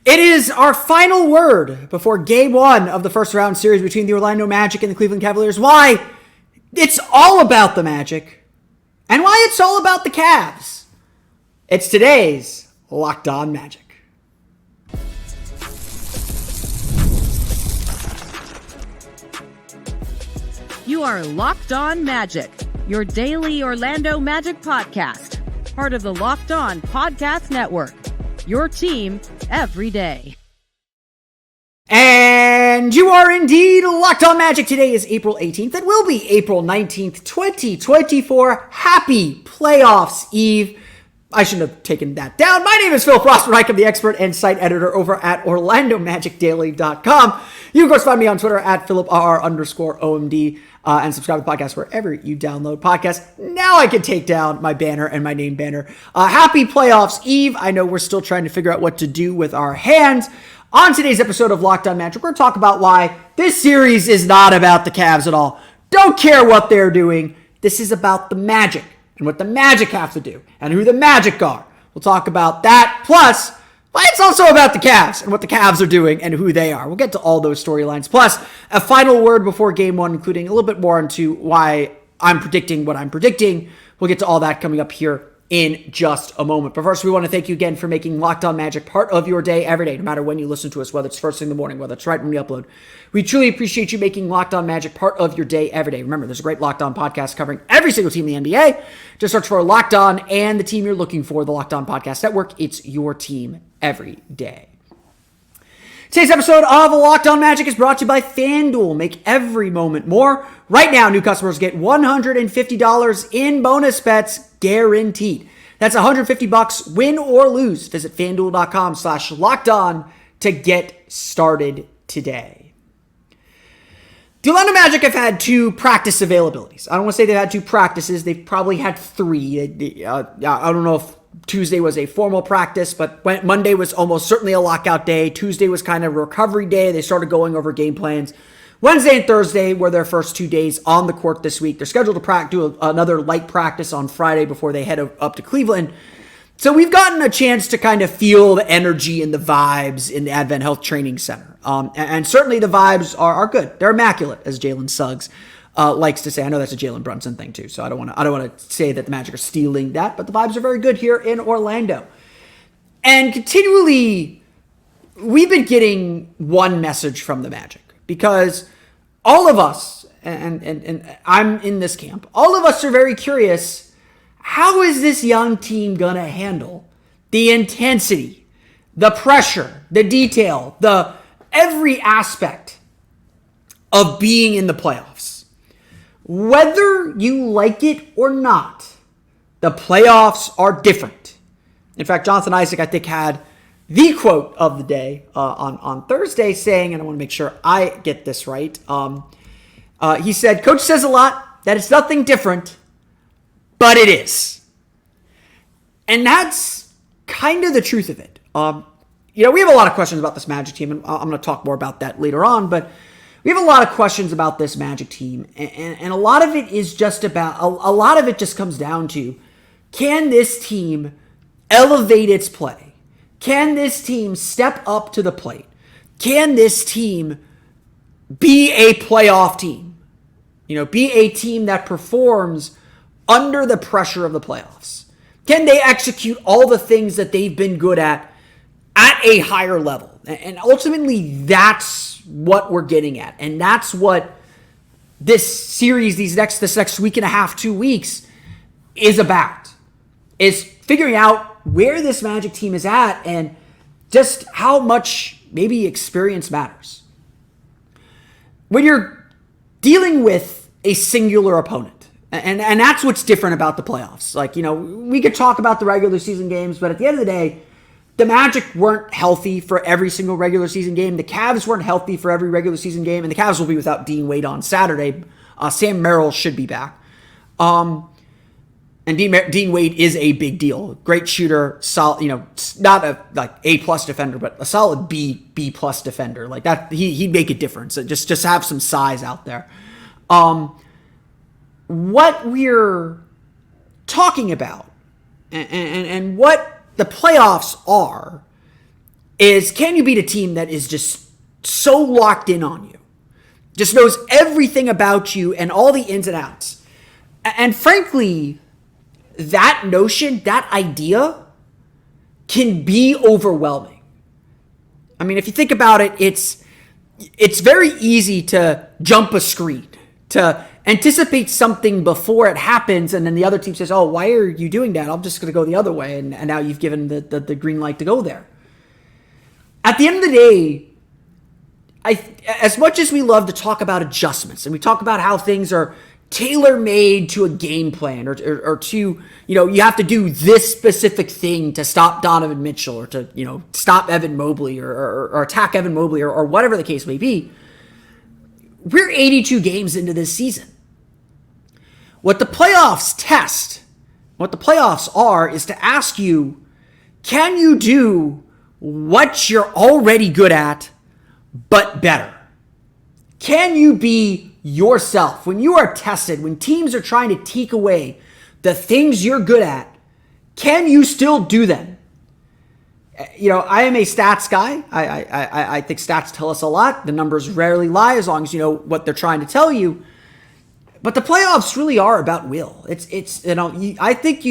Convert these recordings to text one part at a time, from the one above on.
It is our final word before game one of the first round series between the Orlando Magic and the Cleveland Cavaliers. Why it's all about the Magic and why it's all about the Cavs. It's today's Locked On Magic. You are Locked On Magic, your daily Orlando Magic podcast, part of the Locked On Podcast Network. Your team every day. And you are indeed Locked On Magic. Today is April 18th. It will be April 19th, 2024. Happy Playoffs Eve. I shouldn't have taken that down. My name is Phil Frostberg. I'm the expert and site editor over at OrlandoMagicDaily.com. You, of course, find me on Twitter at PhilipR_OMD and subscribe to the podcast wherever you download podcasts. Now I can take down my banner and my name banner. Happy Playoffs Eve. I know we're still trying to figure out what to do with our hands. On today's episode of Locked On Magic, we're going to talk about why this series is not about the Cavs at all. Don't care what they're doing. This is about the Magic and what the Magic have to do and who the Magic are. We'll talk about that. Plus, why it's also about the Cavs and what the Cavs are doing and who they are. We'll get to all those storylines. Plus, a final word before game one, including a little bit more into why I'm predicting what I'm predicting. We'll get to all that coming up here in just a moment. But first, we want to thank you again for making Locked On Magic part of your day every day, no matter when you listen to us, whether it's first thing in the morning, whether it's right when we upload. We truly appreciate you making Locked On Magic part of your day every day. Remember, there's a great Locked On podcast covering every single team in the NBA. Just search for Locked On and the team you're looking for, the Locked On Podcast Network. It's your team every day. Today's episode of Locked On Magic is brought to you by FanDuel. Make every moment more. Right now, new customers get $150 in bonus bets guaranteed. That's $150 win or lose. Visit FanDuel.com/LockedOn to get started today. The Orlando Magic have had two practice availabilities. I don't want to say they've had two practices. They've probably had three. I don't know if Tuesday was a formal practice, but Monday was almost certainly a lockout day. Tuesday was kind of a recovery day. They started going over game plans. Wednesday and Thursday were their first 2 days on the court this week. They're scheduled to do another light practice on Friday before they head up to Cleveland. So we've gotten a chance to kind of feel the energy and the vibes in the Advent Health Training Center. And certainly the vibes are good. They're immaculate, as Jalen Suggs likes to say. I know that's a Jalen Brunson thing too, so I don't want to say that the Magic are stealing that, but the vibes are very good here in Orlando. And continually, we've been getting one message from the Magic, because all of us, and I'm in this camp, all of us are very curious, how is this young team gonna handle the intensity, the pressure, the detail, the every aspect of being in the playoffs? Whether you like it or not, the playoffs are different. In fact, Jonathan Isaac, I think, had the quote of the day on Thursday saying, and I want to make sure I get this right, he said, "Coach says a lot, that it's nothing different, but it is." And that's kind of the truth of it. We have a lot of questions about this Magic team, and I'm going to talk more about that later on, but we have a lot of questions about this Magic team, and a lot of it is just about, a lot of it just comes down to, can this team elevate its play? Can this team step up to the plate? Can this team be a playoff team? Be a team that performs under the pressure of the playoffs? Can they execute all the things that they've been good at a higher level? And ultimately, that's what we're getting at. And that's what this series, this next week and a half, 2 weeks, is about. Is figuring out where this Magic team is at and just how much maybe experience matters. When you're dealing with a singular opponent, and that's what's different about the playoffs. We could talk about the regular season games, but at the end of the day, the Magic weren't healthy for every single regular season game. The Cavs weren't healthy for every regular season game, and the Cavs will be without Dean Wade on Saturday. Sam Merrill should be back. And Dean Wade is a big deal. Great shooter, solid, not a A+ defender, but a solid B+ defender. Like that, he'd make a difference. Just have some size out there. What we're talking about and what the playoffs are is can you beat a team that is just so locked in on you, just knows everything about you and all the ins and outs. And frankly, that notion, that idea can be overwhelming. I mean, if you think about it, it's very easy to jump a screen, to anticipate something before it happens, and then the other team says, oh, why are you doing that? I'm just going to go the other way, and now you've given the green light to go there. At the end of the day, as much as we love to talk about adjustments, and we talk about how things are tailor-made to a game plan, or to, you have to do this specific thing to stop Donovan Mitchell, or to, stop Evan Mobley, or attack Evan Mobley, or whatever the case may be. We're 82 games into this season. What the playoffs test, what the playoffs are, is to ask you, can you do what you're already good at, but better? Can you be yourself? When you are tested, when teams are trying to take away the things you're good at, can you still do them? I am a stats guy. I think stats tell us a lot. The numbers rarely lie as long as you know what they're trying to tell you. But the playoffs really are about will. I think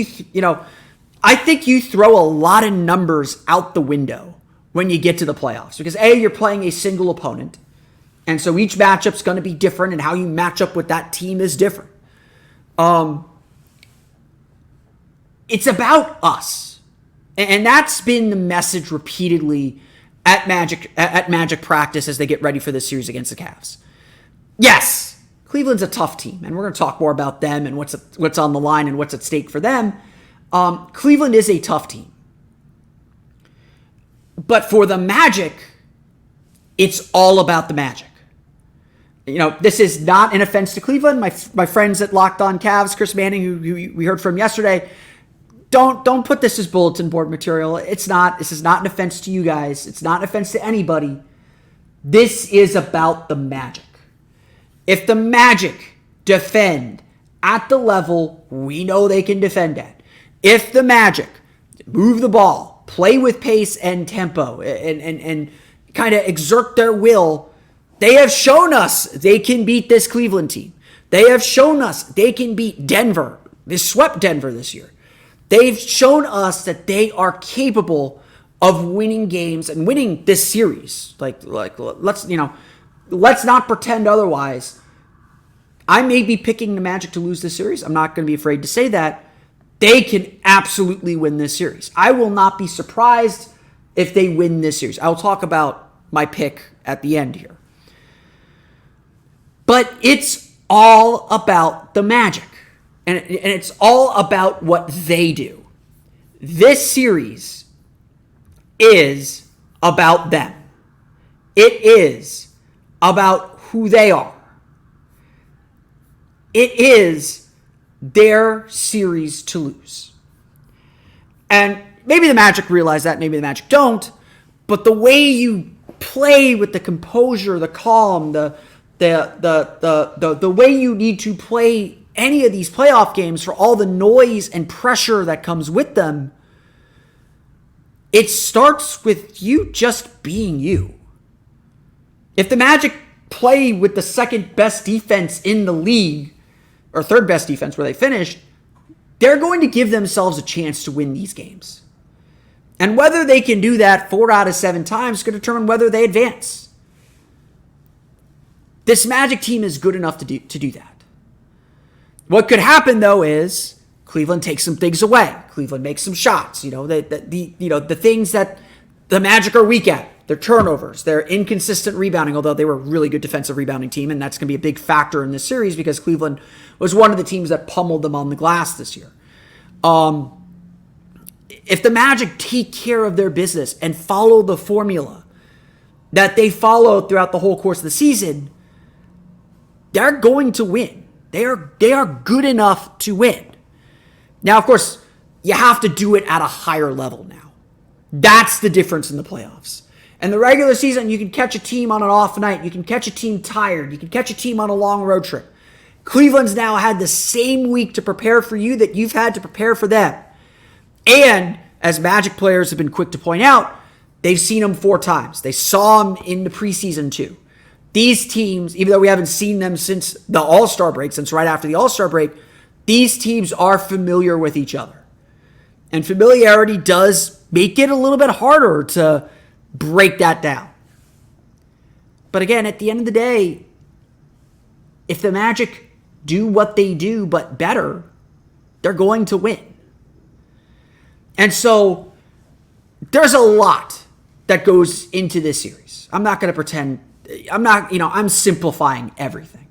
you throw a lot of numbers out the window when you get to the playoffs, because you're playing a single opponent. And so each matchup's going to be different, and how you match up with that team is different. It's about us. And that's been the message repeatedly at Magic practice as they get ready for this series against the Cavs. Yes, Cleveland's a tough team, and we're going to talk more about them and what's on the line and what's at stake for them. Cleveland is a tough team. But for the Magic, it's all about the Magic. This is not an offense to Cleveland. My friends at Locked On Cavs, Chris Manning, who we heard from yesterday, don't put this as bulletin board material. It's not. This is not an offense to you guys. It's not an offense to anybody. This is about the Magic. If the Magic defend at the level we know they can defend at, if the Magic move the ball, play with pace and tempo, and kind of exert their will, they have shown us they can beat this Cleveland team. They have shown us they can beat Denver. They swept Denver this year. They've shown us that they are capable of winning games and winning this series. Let's not pretend otherwise. I may be picking the Magic to lose this series. I'm not going to be afraid to say that. They can absolutely win this series. I will not be surprised if they win this series. I'll talk about my pick at the end here. But it's all about the Magic. And it's all about what they do. This series is about them. It is about who they are. It is their series to lose. And maybe the Magic realize that, maybe the Magic don't, but the way you play with the composure, the calm, the way you need to play any of these playoff games for all the noise and pressure that comes with them, it starts with you just being you. If the Magic play with the second best defense in the league, or third best defense where they finished, they're going to give themselves a chance to win these games. And whether they can do that 4 out of 7 times is going to determine whether they advance. This Magic team is good enough to do that. What could happen, though, is Cleveland takes some things away. Cleveland makes some shots. The things that the Magic are weak at. Their turnovers, their inconsistent rebounding, although they were a really good defensive rebounding team, and that's going to be a big factor in this series because Cleveland was one of the teams that pummeled them on the glass this year. If the Magic take care of their business and follow the formula that they followed throughout the whole course of the season, they're going to win. They are good enough to win. Now, of course, you have to do it at a higher level now. That's the difference in the playoffs. In the regular season, you can catch a team on an off night. You can catch a team tired. You can catch a team on a long road trip. Cleveland's now had the same week to prepare for you that you've had to prepare for them. And, as Magic players have been quick to point out, They've seen them 4 times. They saw them in the preseason too. These teams, even though we haven't seen them since the All-Star break, since right after the All-Star break, these teams are familiar with each other. And familiarity does make it a little bit harder to break that down. But again, at the end of the day, if the Magic do what they do but better, they're going to win. And so there's a lot that goes into this series. I'm not going to pretend, I'm simplifying everything.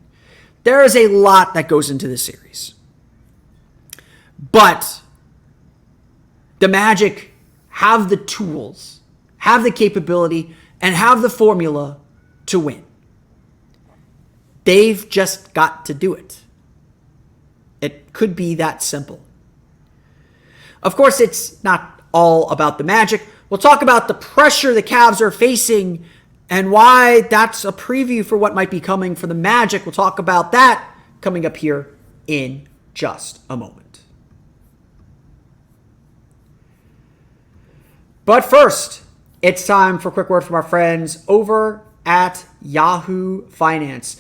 There is a lot that goes into this series. But the Magic have the tools, have the capability, and have the formula to win. They've just got to do it. It could be that simple. Of course, it's not all about the Magic. We'll talk about the pressure the Cavs are facing and why that's a preview for what might be coming for the Magic. We'll talk about that coming up here in just a moment. But first, it's time for a quick word from our friends over at Yahoo Finance.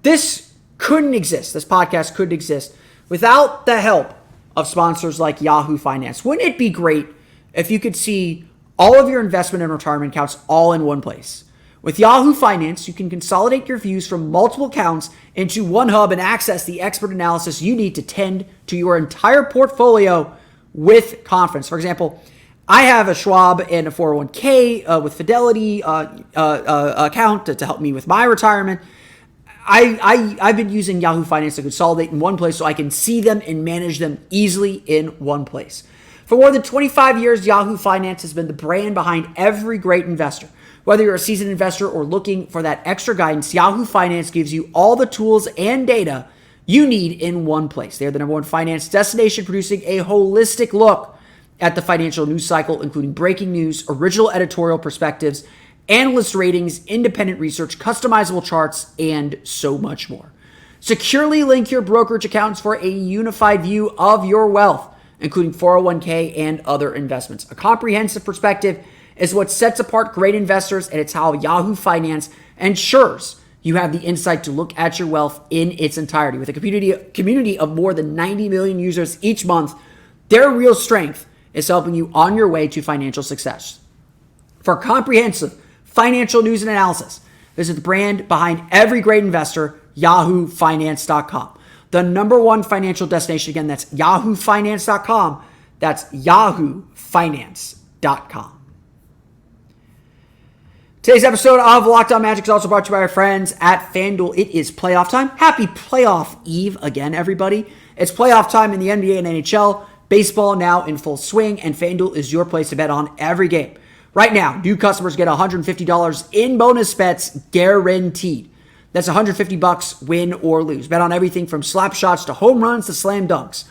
This couldn't exist. This podcast couldn't exist without the help of sponsors like Yahoo Finance. Wouldn't it be great if you could see all of your investment and retirement accounts all in one place? With Yahoo Finance, you can consolidate your views from multiple accounts into one hub and access the expert analysis you need to tend to your entire portfolio with confidence. For example, I have a Schwab and a 401k with Fidelity account to help me with my retirement. I've been using Yahoo Finance to consolidate in one place so I can see them and manage them easily in one place. For more than 25 years, Yahoo Finance has been the brand behind every great investor. Whether you're a seasoned investor or looking for that extra guidance, Yahoo Finance gives you all the tools and data you need in one place. They're the number one finance destination, producing a holistic look at the financial news cycle, including breaking news, original editorial perspectives, analyst ratings, independent research, customizable charts, and so much more. Securely link your brokerage accounts for a unified view of your wealth, including 401k and other investments. A comprehensive perspective is what sets apart great investors, and it's how Yahoo Finance ensures you have the insight to look at your wealth in its entirety. With a community of more than 90 million users each month, their real strength is helping you on your way to financial success. For comprehensive financial news and analysis, visit the brand behind every great investor, yahoofinance.com. The number one financial destination. Again, that's yahoofinance.com. That's yahoofinance.com. Today's episode of Locked On Magic is also brought to you by our friends at FanDuel. It is playoff time. Happy playoff eve again, everybody. It's playoff time in the NBA and NHL. Baseball now in full swing, and FanDuel is your place to bet on every game. Right now, new customers get $150 in bonus bets guaranteed. That's $150 win or lose. Bet on everything from slap shots to home runs to slam dunks.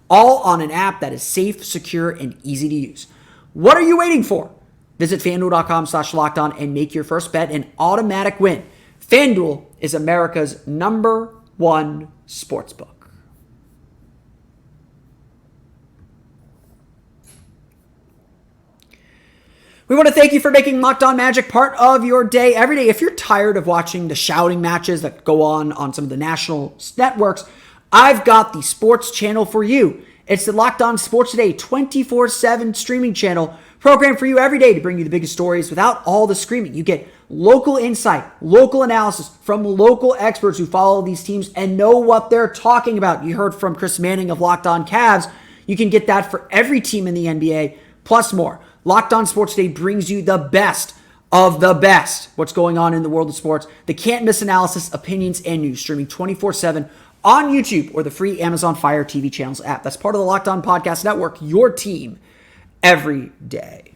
All on an app that is safe, secure, and easy to use. What are you waiting for? Visit FanDuel.com/lockedon and make your first bet an automatic win. FanDuel is America's #1 sportsbook. We want to thank you for making Locked On Magic part of your day every day. If you're tired of watching the shouting matches that go on some of the national networks, I've got the sports channel for you. It's the Locked On Sports Today 24/7 streaming channel, programmed for you every day to bring you the biggest stories without all the screaming. You get local insight, local analysis from local experts who follow these teams and know what they're talking about. You heard from Chris Manning of Locked On Cavs. You can get that for every team in the NBA, plus more. Locked On Sports Today brings you the best of the best. What's going on in the world of sports. The can't-miss analysis, opinions, and news, streaming 24/7 on YouTube or the free Amazon Fire TV channels app. That's part of the Locked On Podcast Network, your team every day.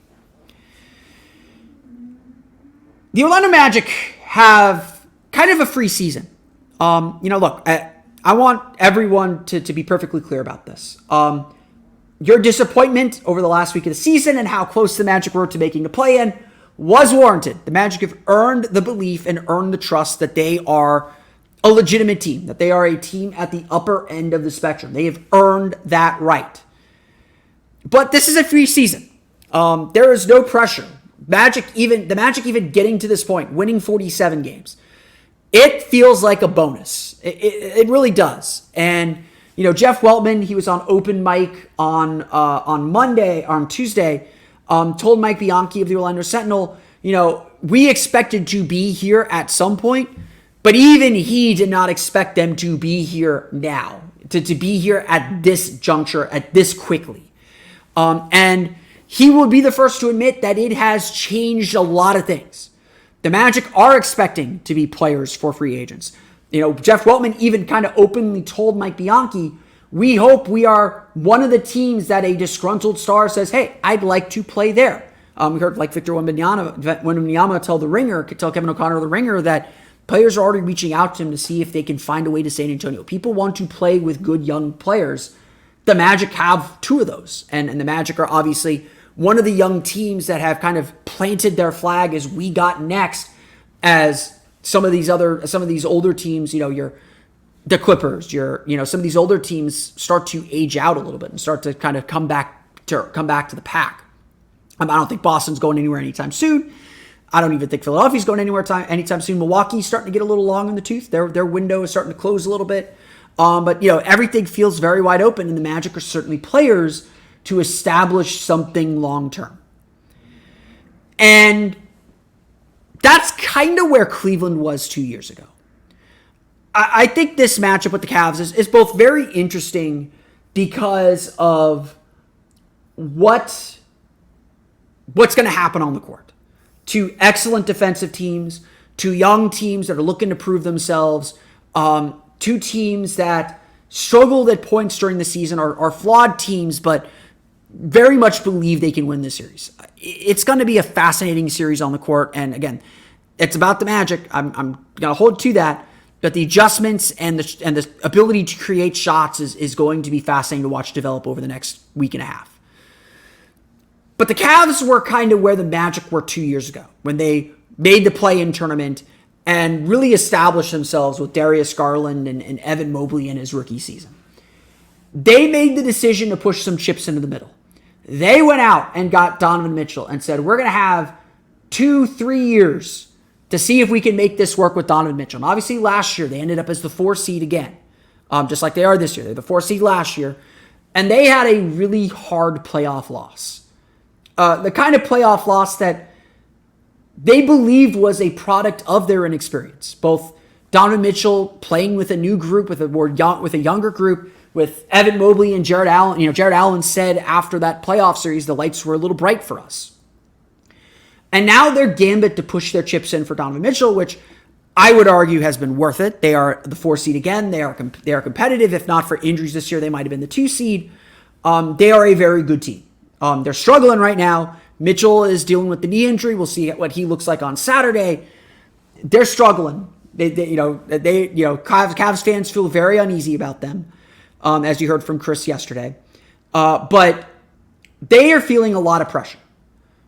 The Orlando Magic have kind of a free season. Look, I want everyone to be perfectly clear about this. Your disappointment over the last week of the season and how close the Magic were to making the play-in was warranted. The Magic have earned the belief and earned the trust that they are a legitimate team, that they are a team at the upper end of the spectrum. They have earned that right. But this is a free season. There is no pressure. The Magic even getting to this point, winning 47 games, it feels like a bonus. It really does. And Jeff Weltman, he was on open mic on Tuesday, told Mike Bianchi of the Orlando Sentinel, we expected to be here at some point, but even he did not expect them to be here now, to be here at this juncture, at this quickly. And he will be the first to admit that it has changed a lot of things. The Magic are expecting to be players for free agents. Jeff Weltman even kind of openly told Mike Bianchi, we hope we are one of the teams that a disgruntled star says, hey, I'd like to play there. We heard Victor Wembanyama tell Kevin O'Connor of The Ringer that players are already reaching out to him to see if they can find a way to San Antonio. People want to play with good young players. The Magic have two of those. And the Magic are obviously one of the young teams that have kind of planted their flag as we got next, as some of these older teams, the Clippers, some of these older teams start to age out a little bit and start to kind of come back to the pack. I don't think Boston's going anywhere anytime soon. I don't even think Philadelphia's going anywhere anytime soon. Milwaukee's starting to get a little long in the tooth. Their window is starting to close a little bit. But everything feels very wide open, and the Magic are certainly players to establish something long-term. And that's kind of where Cleveland was 2 years ago. I think this matchup with the Cavs is both very interesting because of what's going to happen on the court. Two excellent defensive teams, two young teams that are looking to prove themselves, two teams that struggled at points during the season, are flawed teams, but very much believe they can win this series. It's going to be a fascinating series on the court. And again, it's about the Magic. I'm going to hold to that. But the adjustments and the ability to create shots is going to be fascinating to watch develop over the next week and a half. But the Cavs were kind of where the Magic were 2 years ago when they made the play-in tournament and really established themselves with Darius Garland and Evan Mobley in his rookie season. They made the decision to push some chips into the middle. They went out and got Donovan Mitchell and said, we're going to have 2-3 years to see if we can make this work with Donovan Mitchell. And obviously last year, they ended up as the 4 seed again, just like they are this year. They're the 4 seed last year. And they had a really hard playoff loss. The kind of playoff loss that they believed was a product of their inexperience. Both Donovan Mitchell playing with a new group, with a younger group, with Evan Mobley and Jared Allen. Jared Allen said after that playoff series, the lights were a little bright for us. And now their gambit to push their chips in for Donovan Mitchell, which I would argue has been worth it. They are the 4 seed again. They are competitive. If not for injuries this year, they might have been the 2 seed. They are a very good team. They're struggling right now. Mitchell is dealing with the knee injury. We'll see what he looks like on Saturday. They're struggling. Cavs fans feel very uneasy about them, as you heard from Chris yesterday. But they are feeling a lot of pressure.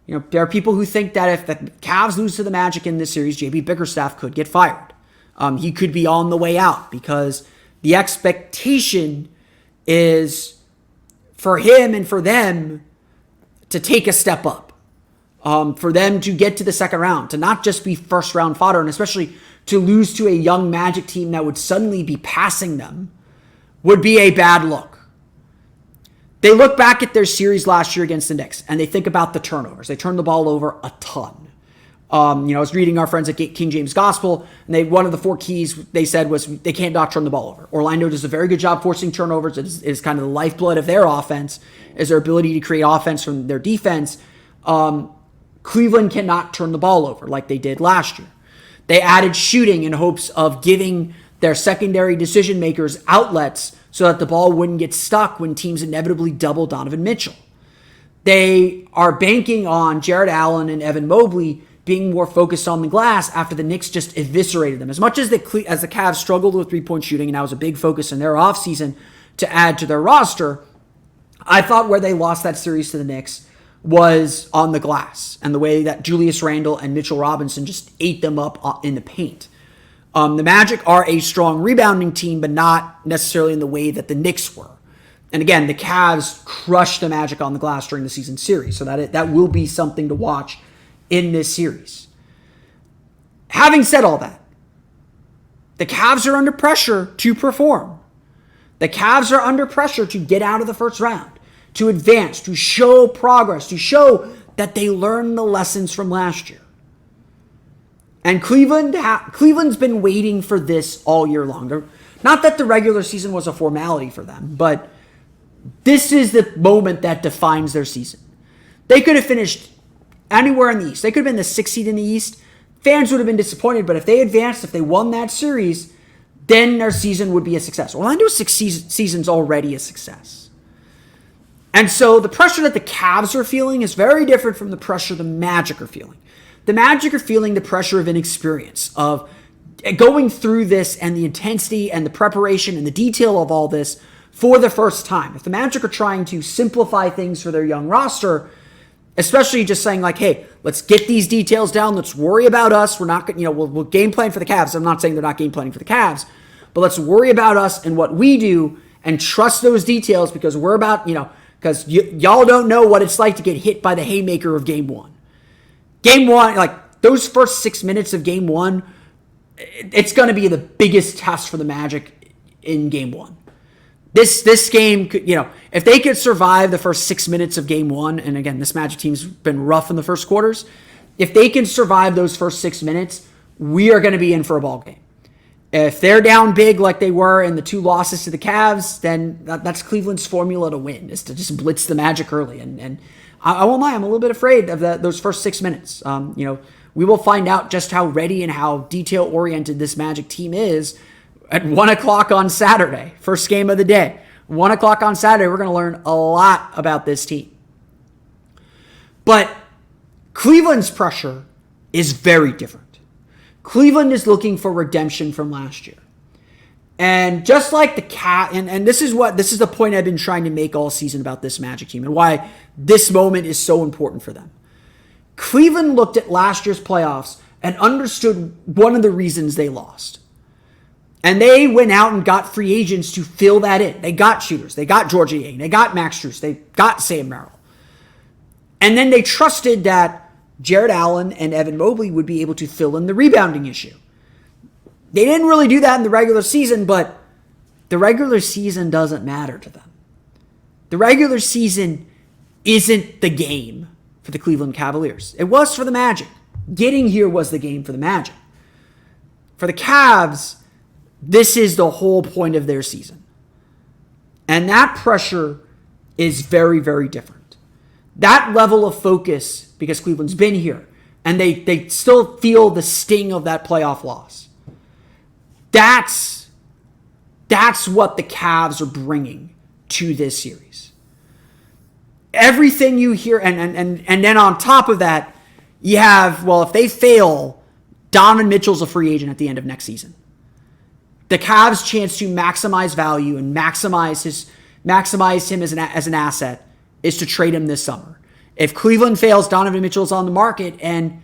There are people who think that if the Cavs lose to the Magic in this series, JB Bickerstaff could get fired. He could be on the way out because the expectation is for him and for them to take a step up, for them to get to the second round, to not just be first round fodder, and especially to lose to a young Magic team that would suddenly be passing them would be a bad look. They look back at their series last year against the Knicks and they think about the turnovers. They turned the ball over a ton. I was reading our friends at King James Gospel, and one of the 4 keys they said was they can't not turn the ball over. Orlando does a very good job forcing turnovers. It is kind of the lifeblood of their offense, is their ability to create offense from their defense. Cleveland cannot turn the ball over like they did last year. They added shooting in hopes of giving their secondary decision makers outlets so that the ball wouldn't get stuck when teams inevitably double Donovan Mitchell. They are banking on Jared Allen and Evan Mobley being more focused on the glass after the Knicks just eviscerated them. As much as the Cavs struggled with three-point shooting, and that was a big focus in their offseason to add to their roster, I thought where they lost that series to the Knicks was on the glass and the way that Julius Randle and Mitchell Robinson just ate them up in the paint. The Magic are a strong rebounding team, but not necessarily in the way that the Knicks were. And again, the Cavs crushed the Magic on the glass during the season series, so that will be something to watch in this series. Having said all that, the Cavs are under pressure to perform. The Cavs are under pressure to get out of the first round, to advance, to show progress, to show that they learned the lessons from last year. And Cleveland's been waiting for this all year long. Not that the regular season was a formality for them, but this is the moment that defines their season. They could have finished anywhere in the East. They could have been the 6th seed in the East. Fans would have been disappointed, but if they advanced, if they won that series, then their season would be a success. Orlando's season's already a success. And so the pressure that the Cavs are feeling is very different from the pressure the Magic are feeling. The Magic are feeling the pressure of inexperience, of going through this and the intensity and the preparation and the detail of all this for the first time. If the Magic are trying to simplify things for their young roster, especially just saying like, hey, let's get these details down. Let's worry about us. We're not, we'll game plan for the Cavs. I'm not saying they're not game planning for the Cavs, but let's worry about us and what we do and trust those details because we're about, because y'all don't know what it's like to get hit by the haymaker of game one. Game one, like those first 6 minutes of game one, it's going to be the biggest test for the Magic in game one. This game, if they could survive the first 6 minutes of game one, and again, this Magic team's been rough in the first quarters, if they can survive those first 6 minutes, we are going to be in for a ball game. If they're down big like they were in the 2 losses to the Cavs, then that's Cleveland's formula to win, is to just blitz the Magic early. And I won't lie, I'm a little bit afraid of those first 6 minutes. We will find out just how ready and how detail-oriented this Magic team is at 1 o'clock on Saturday, first game of the day. 1 o'clock on Saturday, we're going to learn a lot about this team. But Cleveland's pressure is very different. Cleveland is looking for redemption from last year. And just like the and this is the point I've been trying to make all season about this Magic team and why this moment is so important for them. Cleveland looked at last year's playoffs and understood one of the reasons they lost. And they went out and got free agents to fill that in. They got shooters. They got Georgia Yang. They got Max Strus. They got Sam Merrill. And then they trusted that Jared Allen and Evan Mobley would be able to fill in the rebounding issue. They didn't really do that in the regular season, but the regular season doesn't matter to them. The regular season isn't the game for the Cleveland Cavaliers. It was for the Magic. Getting here was the game for the Magic. For the Cavs, this is the whole point of their season. And that pressure is very, very different. That level of focus, because Cleveland's been here, and they still feel the sting of that playoff loss. That's what the Cavs are bringing to this series. Everything you hear, and then on top of that, you have, if they fail, Donovan Mitchell's a free agent at the end of next season. The Cavs' chance to maximize value and maximize him as an asset is to trade him this summer. If Cleveland fails, Donovan Mitchell's on the market, and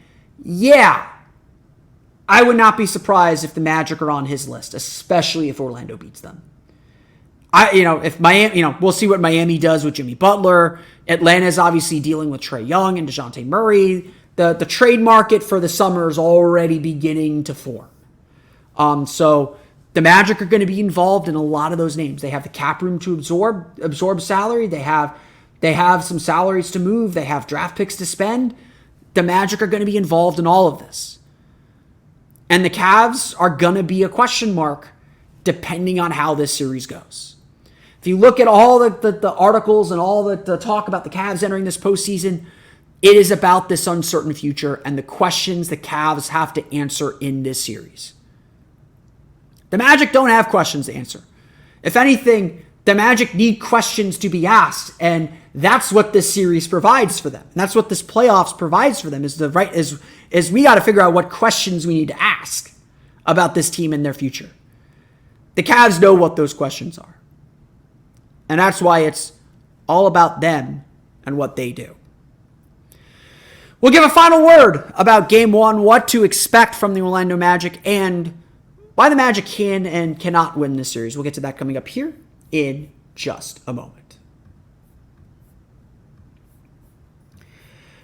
I would not be surprised if the Magic are on his list, especially if Orlando beats them. If Miami, we'll see what Miami does with Jimmy Butler. Atlanta's obviously dealing with Trae Young and DeJounte Murray. The trade market for the summer is already beginning to form. So the Magic are going to be involved in a lot of those names. They have the cap room to absorb salary. They have some salaries to move. They have draft picks to spend. The Magic are going to be involved in all of this. And the Cavs are going to be a question mark depending on how this series goes. If you look at all the articles and all the talk about the Cavs entering this postseason, it is about this uncertain future and the questions the Cavs have to answer in this series. The Magic don't have questions to answer. If anything, the Magic need questions to be asked, and that's what this series provides for them. And that's what this playoffs provides for them, is we got to figure out what questions we need to ask about this team and their future. The Cavs know what those questions are. And that's why it's all about them and what they do. We'll give a final word about Game 1, what to expect from the Orlando Magic, and why the Magic can and cannot win this series. We'll get to that coming up here in just a moment.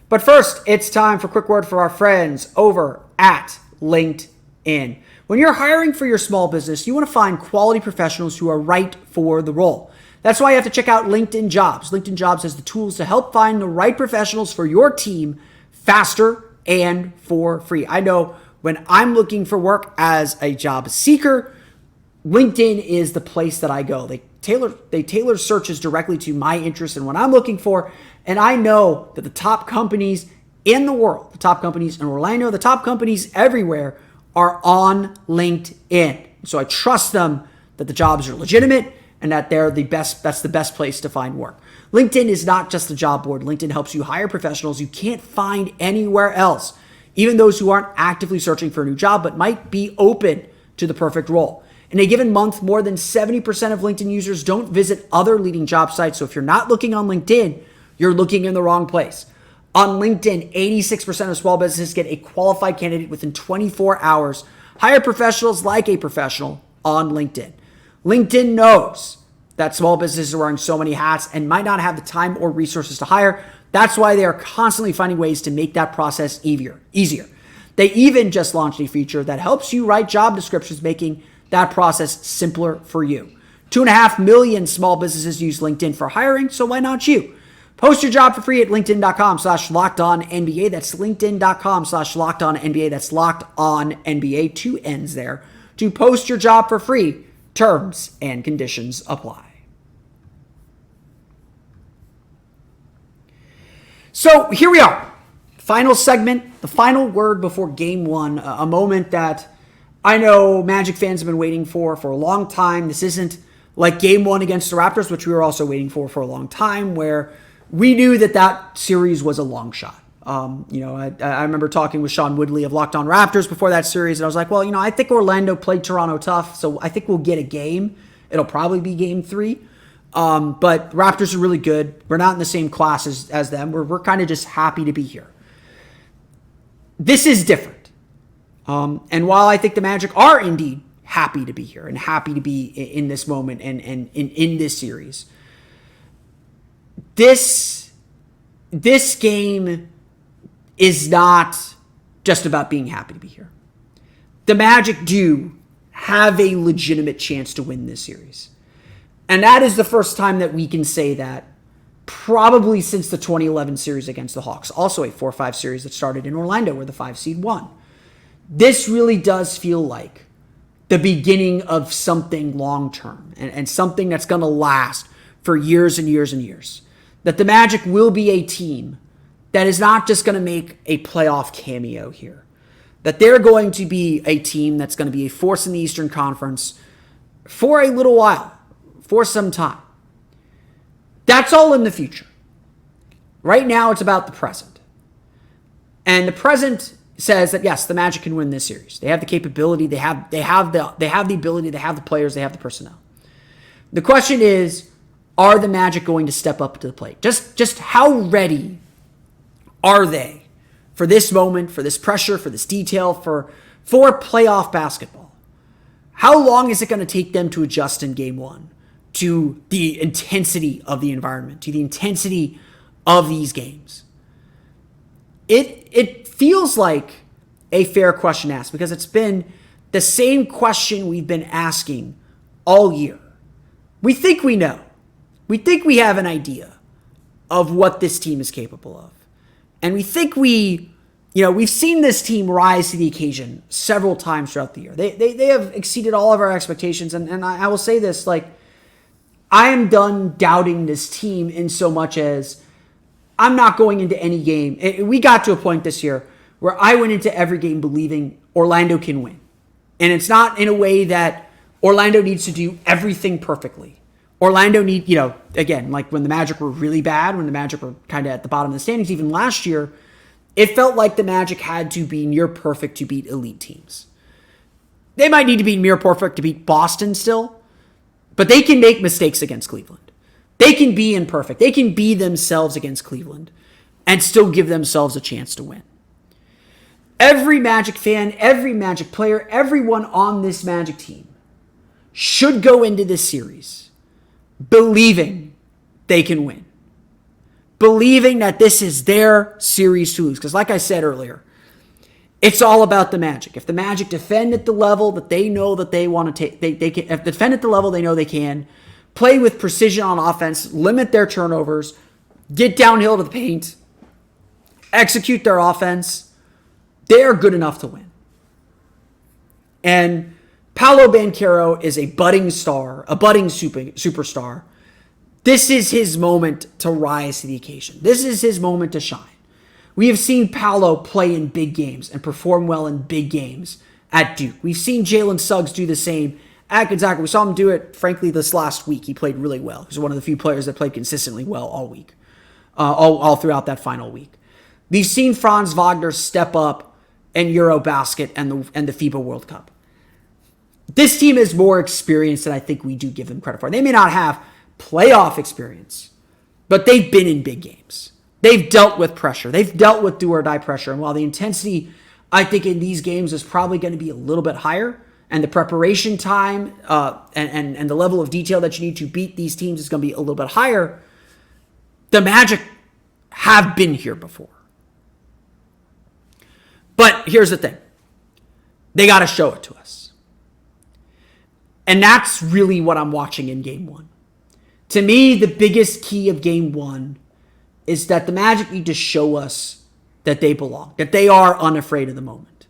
But first, it's time for a quick word for our friends over at LinkedIn. When you're hiring for your small business, you want to find quality professionals who are right for the role. That's why you have to check out LinkedIn Jobs. LinkedIn Jobs has the tools to help find the right professionals for your team faster and for free. I know when I'm looking for work as a job seeker, LinkedIn is the place that I go. They tailor searches directly to my interests and what I'm looking for. And I know that the top companies in the world, the top companies in Orlando, the top companies everywhere are on LinkedIn. So I trust them that the jobs are legitimate and that they're the best. That's the best place to find work. LinkedIn is not just a job board. LinkedIn helps you hire professionals you can't find anywhere else, even those who aren't actively searching for a new job but might be open to the perfect role. In a given month, more than 70% of LinkedIn users don't visit other leading job sites. So if you're not looking on LinkedIn, you're looking in the wrong place. On LinkedIn, 86% of small businesses get a qualified candidate within 24 hours. Hire professionals like a professional on LinkedIn. LinkedIn knows that small businesses are wearing so many hats and might not have the time or resources to hire. That's why they are constantly finding ways to make that process easier. They even just launched a feature that helps you write job descriptions, making that process simpler for you. 2.5 million small businesses use LinkedIn for hiring, so why not you? Post your job for free at linkedin.com/lockedonnba. That's linkedin.com/lockedonnba. That's locked on NBA, 2 N's there. To post your job for free, terms and conditions apply. So here we are. Final segment, the final word before game one, a moment that I know Magic fans have been waiting for a long time. This isn't like game one against the Raptors, which we were also waiting for a long time, where we knew that series was a long shot. I remember talking with Sean Woodley of Locked On Raptors before that series, and I was like, well, I think Orlando played Toronto tough, so I think we'll get a game. It'll probably be game 3. But Raptors are really good. We're not in the same class as them. We're kind of just happy to be here. This is different. And while I think the Magic are indeed happy to be here and happy to be in this moment and in this series, this game is not just about being happy to be here. The Magic do have a legitimate chance to win this series. And that is the first time that we can say that probably since the 2011 series against the Hawks. Also a 4-5 series that started in Orlando where the 5 seed won. This really does feel like the beginning of something long-term and something that's going to last for years and years and years. That the Magic will be a team that is not just going to make a playoff cameo here. That they're going to be a team that's going to be a force in the Eastern Conference for a little while, for some time. That's all in the future. Right now, it's about the present. And the present says that, yes, the Magic can win this series. They have the capability, they have the ability, they have the players, they have the personnel. The question is, are the Magic going to step up to the plate? Just how ready are they for this moment, for this pressure, for this detail, for playoff basketball? How long is it going to take them to adjust in game one to the intensity of the environment, to the intensity of these games? It feels like a fair question asked because it's been the same question we've been asking all year. We think we know. We think we have an idea of what this team is capable of. And we think we've seen this team rise to the occasion several times throughout the year. They have exceeded all of our expectations. And I will say this, I am done doubting this team in so much as I'm not going into any game. We got to a point this year where I went into every game believing Orlando can win. And it's not in a way that Orlando needs to do everything perfectly. Orlando again, like when the Magic were really bad, when the Magic were kind of at the bottom of the standings, even last year, it felt like the Magic had to be near perfect to beat elite teams. They might need to be near perfect to beat Boston still, but they can make mistakes against Cleveland. They can be imperfect. They can be themselves against Cleveland and still give themselves a chance to win. Every Magic fan, every Magic player, everyone on this Magic team should go into this series believing they can win. believing that this is their series to lose. Because like I said earlier, it's all about the Magic. If the Magic defend at the level that they know that they want to take, they can, if defend at the level they know they can, play with precision on offense, limit their turnovers, get downhill to the paint, execute their offense, they're good enough to win. And Paolo Banchero is a budding star, a budding superstar. This is his moment to rise to the occasion. This is his moment to shine. We have seen Paolo play in big games and perform well in big games at Duke. We've seen Jalen Suggs do the same at Gonzaga. We saw him do it, frankly, this last week. He played really well. He was one of the few players that played consistently well all week, all throughout that final week. We've seen Franz Wagner step up in Eurobasket and the FIBA World Cup. This team is more experienced than I think we do give them credit for. They may not have playoff experience, but they've been in big games. They've dealt with pressure. They've dealt with do-or-die pressure. And while the intensity, I think, in these games is probably going to be a little bit higher, and the preparation time and the level of detail that you need to beat these teams is going to be a little bit higher, the Magic have been here before. But here's the thing. They got to show it to us. And that's really what I'm watching in Game 1. To me, the biggest key of Game 1 is that the Magic need to show us that they belong, that they are unafraid of the moment.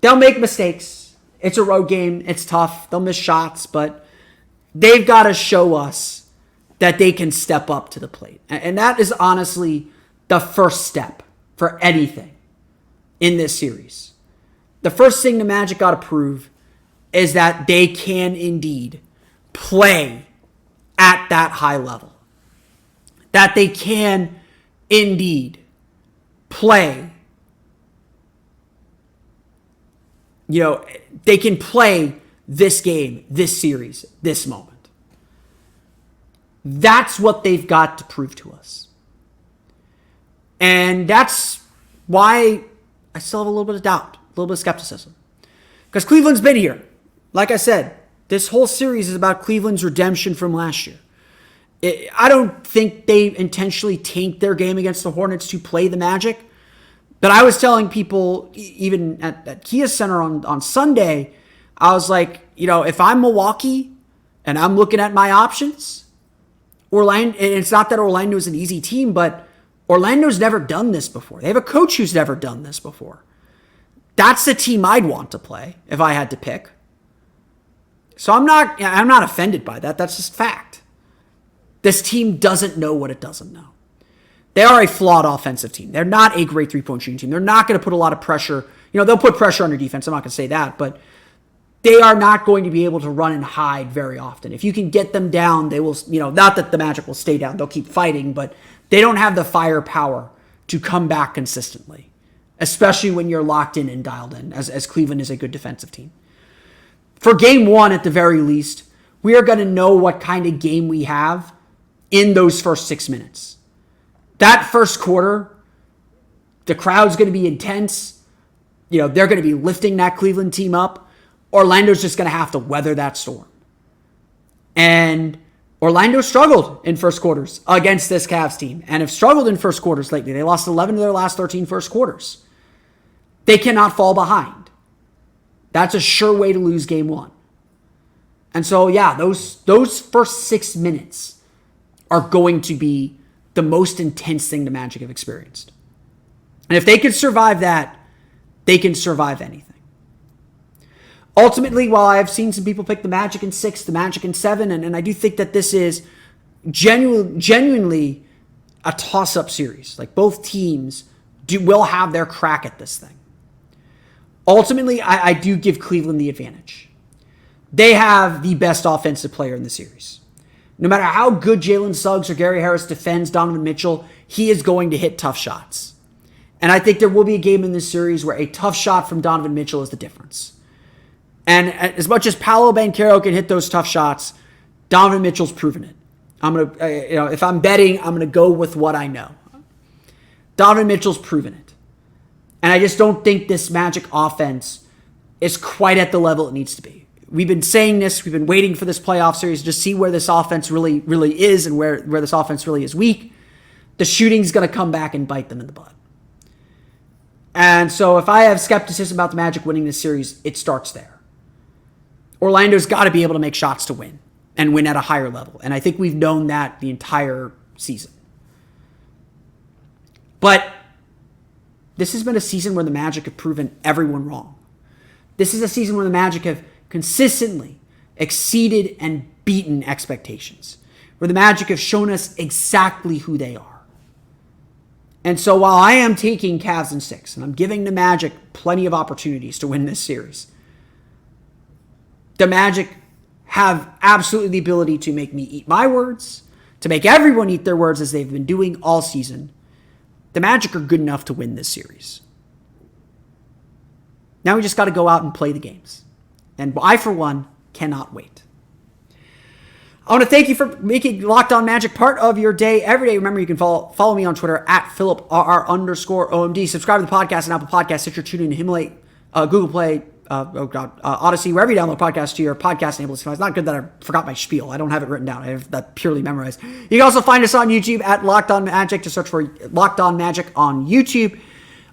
They'll make mistakes. It's a road game. It's tough. They'll miss shots, but they've got to show us that they can step up to the plate. And that is honestly the first step for anything in this series. The first thing the Magic got to prove is that they can indeed play at that high level. That they can indeed play. They can play this game, this series, this moment. That's what they've got to prove to us. And that's why I still have a little bit of doubt, a little bit of skepticism. Because Cleveland's been here. Like I said, this whole series is about Cleveland's redemption from last year. I don't think they intentionally tanked their game against the Hornets to play the Magic. But I was telling people, even at Kia Center on Sunday, I was like, if I'm Milwaukee and I'm looking at my options, Orlando, and it's not that Orlando is an easy team, but Orlando's never done this before. They have a coach who's never done this before. That's the team I'd want to play if I had to pick. So I'm not offended by that. That's just fact. This team doesn't know what it doesn't know. They are a flawed offensive team. They're not a great three-point shooting team. They're not going to put a lot of pressure. They'll put pressure on your defense. I'm not going to say that, but they are not going to be able to run and hide very often. If you can get them down, they will, not that the Magic will stay down. They'll keep fighting, but they don't have the firepower to come back consistently, especially when you're locked in and dialed in, as Cleveland is a good defensive team. For Game 1, at the very least, we are going to know what kind of game we have in those first 6 minutes. That first quarter, the crowd's going to be intense. They're going to be lifting that Cleveland team up. Orlando's just going to have to weather that storm. And Orlando struggled in first quarters against this Cavs team and have struggled in first quarters lately. They lost 11 of their last 13 first quarters. They cannot fall behind. That's a sure way to lose Game 1. And so, those first 6 minutes are going to be the most intense thing the Magic have experienced. And if they can survive that, they can survive anything. Ultimately, while I have seen some people pick the Magic in 6, the Magic in 7, and I do think that this is genuinely a toss-up series. Like, both teams will have their crack at this thing. Ultimately, I do give Cleveland the advantage. They have the best offensive player in the series. No matter how good Jalen Suggs or Gary Harris defends Donovan Mitchell, he is going to hit tough shots. And I think there will be a game in this series where a tough shot from Donovan Mitchell is the difference. And as much as Paolo Banchero can hit those tough shots, Donovan Mitchell's proven it. If I'm betting, I'm going to go with what I know. Donovan Mitchell's proven it. And I just don't think this Magic offense is quite at the level it needs to be. We've been saying this. We've been waiting for this playoff series to see where this offense really is and where this offense really is weak. the shooting's going to come back and bite them in the butt. And so if I have skepticism about the Magic winning this series, it starts there. Orlando's got to be able to make shots to win and win at a higher level. And I think we've known that the entire season. But this has been a season where the Magic have proven everyone wrong. This is a season where the Magic have consistently exceeded and beaten expectations. Where the Magic have shown us exactly who they are. And so while I am taking Cavs in 6, and I'm giving the Magic plenty of opportunities to win this series, the Magic have absolutely the ability to make me eat my words, to make everyone eat their words as they've been doing all season. The Magic are good enough to win this series. Now we just got to go out and play the games. And I, for one, cannot wait. I want to thank you for making Locked On Magic part of your day every day. Remember, you can follow me on Twitter at PhilipRR_OMD. Subscribe to the podcast on Apple Podcasts, Stitcher, TuneIn, Himalaya, Google Play, Odyssey, wherever you download podcasts to your podcast enabled. It's not good that I forgot my spiel. I don't have it written down. I have that purely memorized. You can also find us on YouTube at Locked On Magic. Just search for Locked On Magic on YouTube.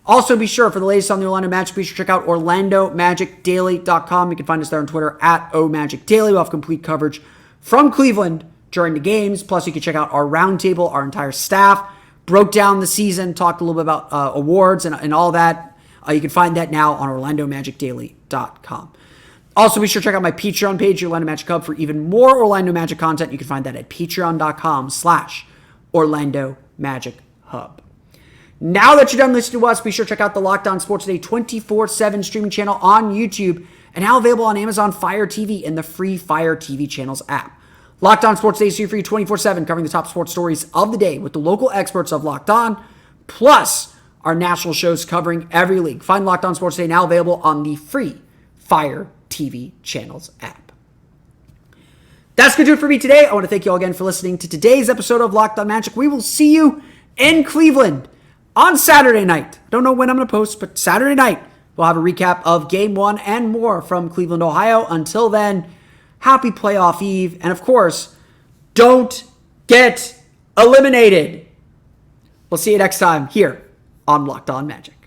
Also, be sure for the latest on the Orlando Magic, be sure to check out OrlandoMagicDaily.com. You can find us there on Twitter at OMagicDaily. We'll have complete coverage from Cleveland during the games. Plus, you can check out our roundtable. Our entire staff broke down the season, talked a little bit about awards and all that. You can find that now on OrlandoMagicDaily.com. Also, be sure to check out my Patreon page, Orlando Magic Hub, for even more Orlando Magic content. You can find that at patreon.com/Orlando Magic Hub. Now that you're done listening to us, be sure to check out the Locked On Sports Today 24/7 streaming channel on YouTube and now available on Amazon Fire TV and the free Fire TV channels app. Locked On Sports Today is here for you 24/7, covering the top sports stories of the day with the local experts of Locked On, plus our national shows covering every league. Find Locked On Sports Today now available on the free Fire TV channels app. That's going to do it for me today. I want to thank you all again for listening to today's episode of Locked On Magic. We will see you in Cleveland on Saturday night. I don't know when I'm going to post, but Saturday night we'll have a recap of Game 1 and more from Cleveland, Ohio. Until then, happy playoff eve. And of course, don't get eliminated. We'll see you next time here on Locked On Magic.